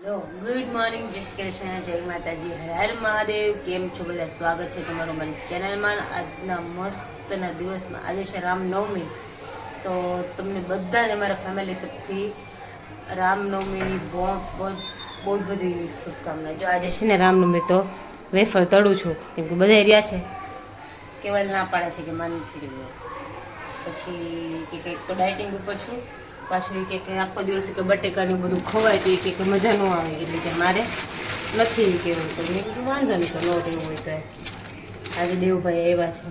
Good morning, જય શ્રી કૃષ્ણ, જય માતાજી, હર હર મહાદેવ. કેમ છો બધા? સ્વાગત છે તમારું મારી ચેનલમાં. આજના મસ્તના દિવસમાં આજે છે રામનવમી, તો તમને બધાને મારા ફેમિલી તરફથી રામનવમીની બહુ બધી શુભકામના. જો આજે છે ને રામનવમી, તો વેફર તળું છું કેમ કે બધા રહ્યા છે. કેવલ ના પાડે છે કે માની નથી રહ્યું, પછી કે કંઈક તો ડાયટિંગ ઉપર છું. પાછું કે આખો દિવસ કે બટેકાનું બધું ખવાય તો કે મજા ન આવે, એટલે કે મારે નથી કહેવું. તો મેં કીધું વાંધો નહીં, તો નોટ એવું હોય તો આજે દેવભાઈ આવ્યા છે.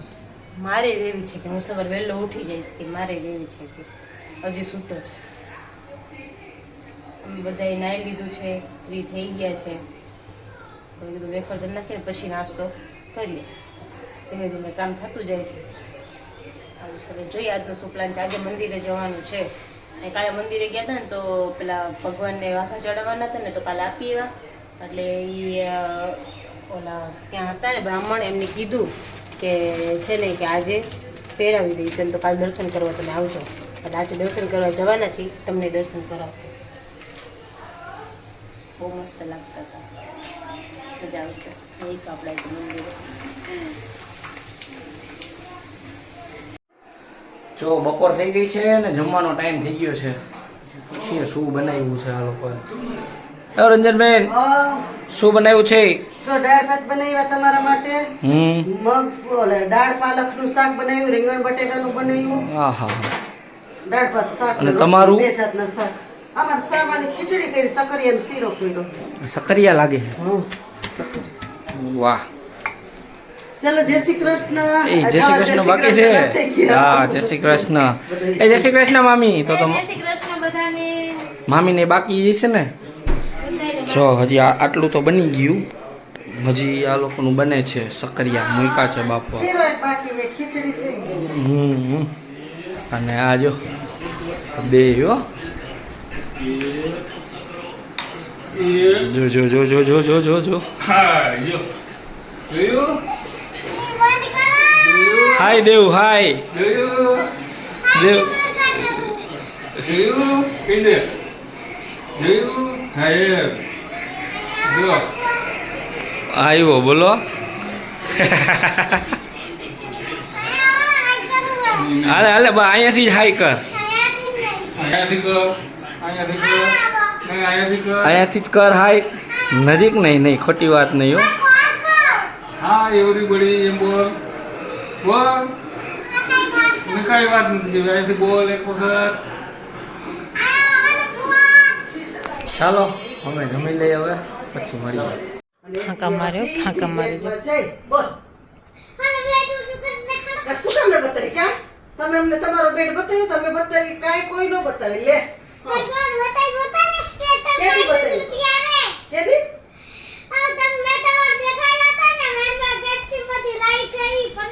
મારે એવી છે કે હું સવારે વહેલો ઉઠી જઈશ, કે મારે એવી છે કે હજી સૂતો છે. અમે બધાએ નાહી લીધું છે, ફ્રી થઈ ગયા છે. તો કીધું વેફર તો નાખીને પછી નાસ્તો કરીએ. ધીમે ધીમે કામ થતું જાય છે. આવું છે. જોઈએ આજનો શું પ્લાન છે. આજે મંદિરે જવાનું છે. કાલે મંદિરે ગયા હતા ને, તો પેલા ભગવાનને વાઘા ચડાવવાના હતા ને, તો કાલે આપી એવા. એટલે એ ઓલા ત્યાં હતા ને બ્રાહ્મણ, એમને કીધું કે છે ને કે આજે પહેરાવી દઈશ, તો કાલે દર્શન કરવા તમે આવજો. એટલે આજે દર્શન કરવા જવાના છીએ, તમને દર્શન કરાવશે. બહુ મસ્ત લાગતા હતા, મજા આવશે. જઈશું આપણે આજે મંદિરે. જો બપોર થઈ ગઈ છે ને જમવાનો ટાઈમ થઈ ગયો છે. પૂછીએ શું બનાવ્યું છે આ લોકોએ. રંજનબેન, શું બનાવ્યું છે? દાળ ભાત બનાવ્યા તમારા માટે. મગ ઓલે દાળ પાલકનું શાક બનાવ્યું, રીંગણ બટેકાનું બનાવ્યું. દાળ ભાત શાક. અને તમારું? બે જાતના શાક. અમાર સામાની ખીચડી કરી, સકરિયાનો શીરો કર્યો. સકરિયા લાગે. વાહ. ચલો, જય શ્રી કૃષ્ણ. જય શ્રી કૃષ્ણ બાકી છે. હા, જય શ્રી કૃષ્ણ. જય શ્રી કૃષ્ણ મામી. તો જય શ્રી કૃષ્ણ બધાને. મામીને બાકી છે ને. જો હજી આટલું તો બની ગયું, હજી આ લોકોનું બને છે. સકરિયા મૂકા છે બાપા. શીરો બાકી છે, ખીચડી થઈ ગઈ. અને આ જો બે જો જો જો જો જો જો જો જો જો હાય દેવ, હાય દેવ. આવ્યો બોલો. હાલે હાલે બા, અહીંયાથી જ હાય કર. અહીંયાથી જ કર હાય. નજીક નહીં, નહીં ખોટી વાત નહીં હો. હા, એવરીબડી એમ બોલ બોલ. કઈ વાત નથી, અહીંયાથી બોલ એક વખત. ચાલો અમે જમી લઈએ, હવે પછી મળીએ. ફાંકા માર્યો, ફાંકા માર્યો. બોલ. શું કામ ને બતાવી? ક્યાં તમે અમને તમારો બેડ બતાવ્યો? તમે બતાવી કાંઈ કોઈ નો બતાવી. લે કેદી બતાવી? કેદી?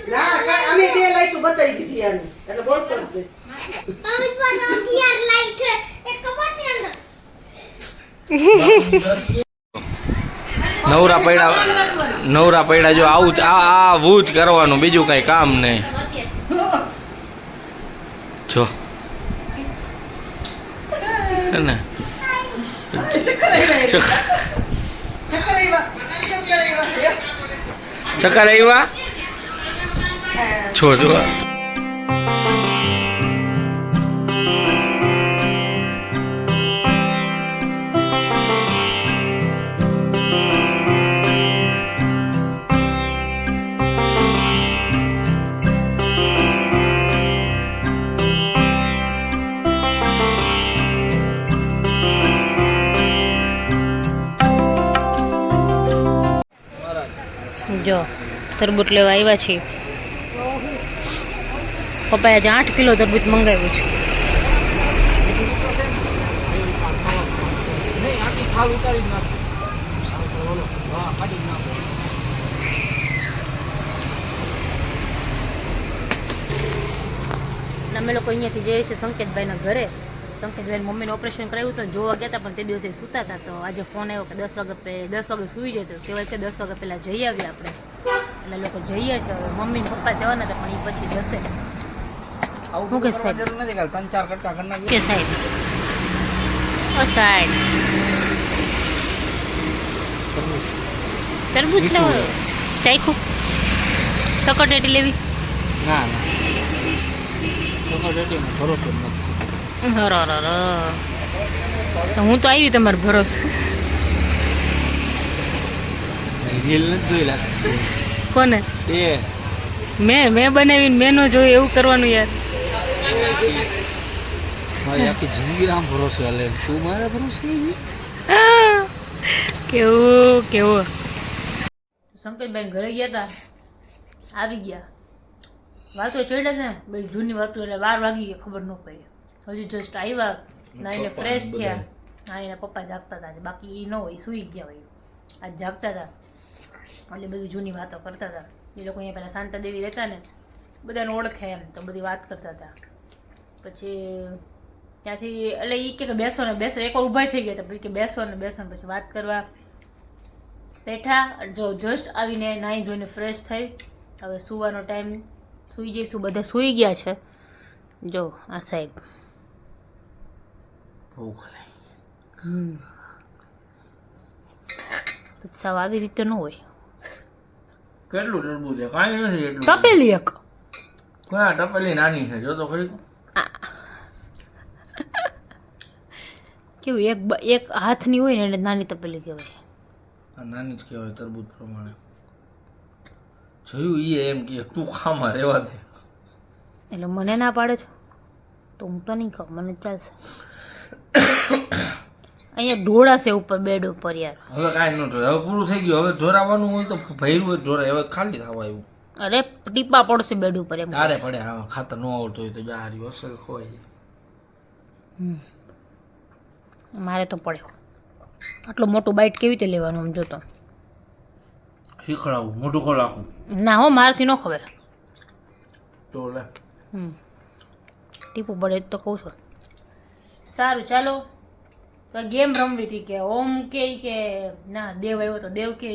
ના, અમે બે લાઈટો બતાવી દીધી આની, એટલે બોલતો નથી. નવરા પડ્યા જો આવું આવું જ કરવાનું, બીજું કઈ કામ નહીં. જો ને ચક્કર આવ્યા. જો જો જો તરબૂચ લેવા આવ્યા છીએ. પપ્પાએ આજે 8 કિલો તરબૂચ મંગાવ્યું છે. અમે લોકો અહીંયાથી જઈએ છીએ સંકેતભાઈના ઘરે. સંકેતભાઈ મમ્મીને ઓપરેશન કરાવ્યું હતું, જોવા ગયા હતા, પણ તે દિવસે સૂતા હતા. તો આજે ફોન આવ્યો કે 10 વાગે સૂઈ જાય. તો કહેવાય કે 10 વાગે પહેલાં જઈ આવીએ આપણે. એટલે લોકો જઈએ છે. હવે મમ્મી ને પપ્પા જવાના હતા, પણ એ પછી જશે. શું કે સાહેબ? કે સાહેબ? ઓ સાહેબ, તરબૂચ લેવો ચાખ્યું સકટેટી લેવી ના ના ચોકલેટીમાં ભરોસો જ નથી. હરો તો હું તો આવી તમારો ભરોસો રીલ નથી જોઈ લાગતી કોને એ મેં બનાવીને મેં ન જોયું એવું કરવાનું યાર. મારી આખી જિંદગી આમ ભરોસે હાલે તું મારા ભરોસે કેવું શંકરબેન ઘરે ગયા હતા આવી ગયા વાતો ચડ્યા હતા બધી જૂની વાતો એટલે 12 વાગી ગયા ખબર ન પડી. હજુ જસ્ટ આવ્યા નાઈને ફ્રેશ થયા. હા એના પપ્પા જાગતા હતા બાકી એ ન હોય સૂઈ ગયા હોય આજ જાગતા હતા એટલે બધી જૂની વાતો કરતા હતા. એ લોકો અહીંયા પહેલાં શાંતાદેવી રહેતા ને બધાને ઓળખે એમ તો બધી વાત કરતા હતા. પછી ત્યાંથી એટલે એ કે બેસો ને બેસો એકવાર ઊભા થઈ ગયા હતા પછી કે બેસો ને પછી વાત કરવા બેઠા. જો જસ્ટ આવીને નાહી ધોઈને ફ્રેશ થઈ હવે સૂવાનો ટાઈમ સૂઈ જઈશું. બધા સૂઈ ગયા છે. જો આ સાહેબ ભૂખ સાવ આવી રીતે ન હોય. કેટલું ટરબૂચ છે કાંઈ નથી એટલું તપેલી એક ક્યાં ટપેલી નાની છે જો તો ખરી કેવું એક હાથની હોય ને એટલે નાની તપેલી કહેવાય. આ નાની જ કહેવાય તરબૂચ પ્રમાણે. જોયું એ એમ કે તું ખામાં રહેવા દે એટલે મને ના પાડે છે તો હું તો નહીં ખાઉં મને ચાલશે. અહીંયા ઢોળાશે ઉપર બેડ ઉપર યાર. હવે કાંઈ ન ઢોળાય હવે પૂરું થઈ ગયું. હવે ઢોરાવાનું હોય તો ભર્યું હોય ઢોરાય હવે ખાલી થવા આવ્યું. અરે ટીપા પડશે બેડ ઉપર એમ. તારે પડે હવે ખાતર ન આવડતું હોય તો જારી અસલ ખોવાય મારે તો પડ્યો. આટલો મોટો બાઈટ કેવી રીતે લેવાનું આમ જોતો શીખડાવું મોટું ખોલ રાખું ના હો મારાથી ન ખબર. તો લે ટીપું પડે તો કહું છું. સારું ચાલો તો ગેમ રમવી હતી કે ઓમ કે ના દેવ આવ્યો તો દેવ કે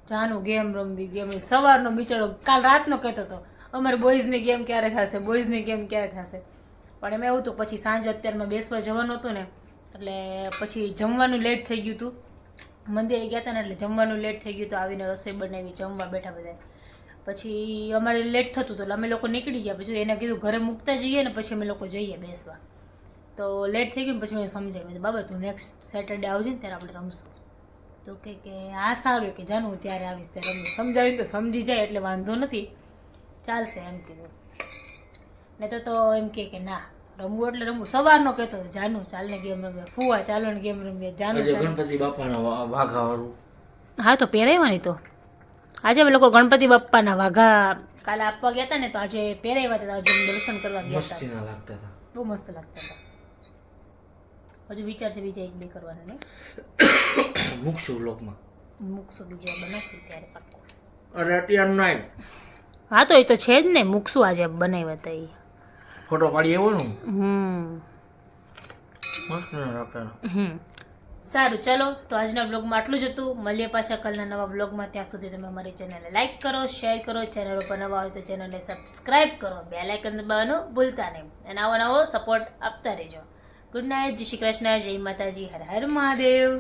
જાનું ગેમ રમવી ગેમ. સવારનો બિચારો કાલ રાતનો કહેતો હતો અમારે બોયઝની ગેમ ક્યારે થશે બોયઝની ગેમ ક્યારે થશે પણ એમાં એવું હતું પછી સાંજે અત્યારમાં બેસવા જવાનું હતું ને એટલે પછી જમવાનું લેટ થઈ ગયું હતું. મંદિરે ગયા હતા ને એટલે જમવાનું લેટ થઈ ગયું હતું. આવીને રસોઈ બનાવી જમવા બેઠા બધા પછી અમારે લેટ થતું હતું એટલે અમે લોકો નીકળી ગયા. પછી એને કીધું ઘરે મૂકતા જઈએ ને પછી અમે લોકો જઈએ બેસવા તો લેટ થઈ ગયું. પછી મેં સમજાવ્યું બાબા તું નેક્સ્ટ સેટરડે આવજે ને ત્યારે આપણે રમશું. તો કે હા સારું કે જાનું હું ત્યારે આવીશ ત્યારે રમવું. સમજાવ્યું તો સમજી જાય એટલે વાંધો નથી ચાલશે એમ કીધું. ને તો એમ કે ના રમવું એટલે રમવું. સવારનો કહેતો જાનું ચાલને ગેમ રમીએ ફુવા ચાલો ને ગેમ રમીએ જાનું ગણપતિ બાપાના વાઘા વાળું. હા તો પહેરાવ્યા તો આજે અમે લોકો ગણપતિ બાપ્પાના વાઘા કાલે આપવા ગયા હતા ને તો આજે પહેરાવ્યા હતા. આજે દર્શન કરવા ગયા હતા. મસ્તીના લાગતા હતા બહુ મસ્ત લાગતા હતા. હજુ વિચાર છે બીજા 1-2 કરવાના ને મૂકશું બ્લોગમાં મૂકશું બીજા બનાવશું ત્યારે પાક્કો. અરે અત્યાર નાઈ હા તો એ તો છે જ ને મૂકશું આજે બનાવ્યા હતા એ ફોટો પાડી એવો ને મસ્ત રાખતા. સારું ચાલો તો આજના બ્લોગમાં આટલું જ હતું. મળીએ પાછા કાલના નવા બ્લોગમાં. ત્યાં સુધી તમે અમારી ચેનલને લાઈક કરો શેર કરો. ચેનલ ઉપર નવા હોય તો ચેનલને સબસ્ક્રાઈબ કરો. બેલ આઇકન દબાવવાનું ભૂલતા નહીં અને આવો નવો સપોર્ટ આપતા રહેજો. Good night. જય શ્રી કૃષ્ણ. જય માતાજી. હર હર મહાદેવ.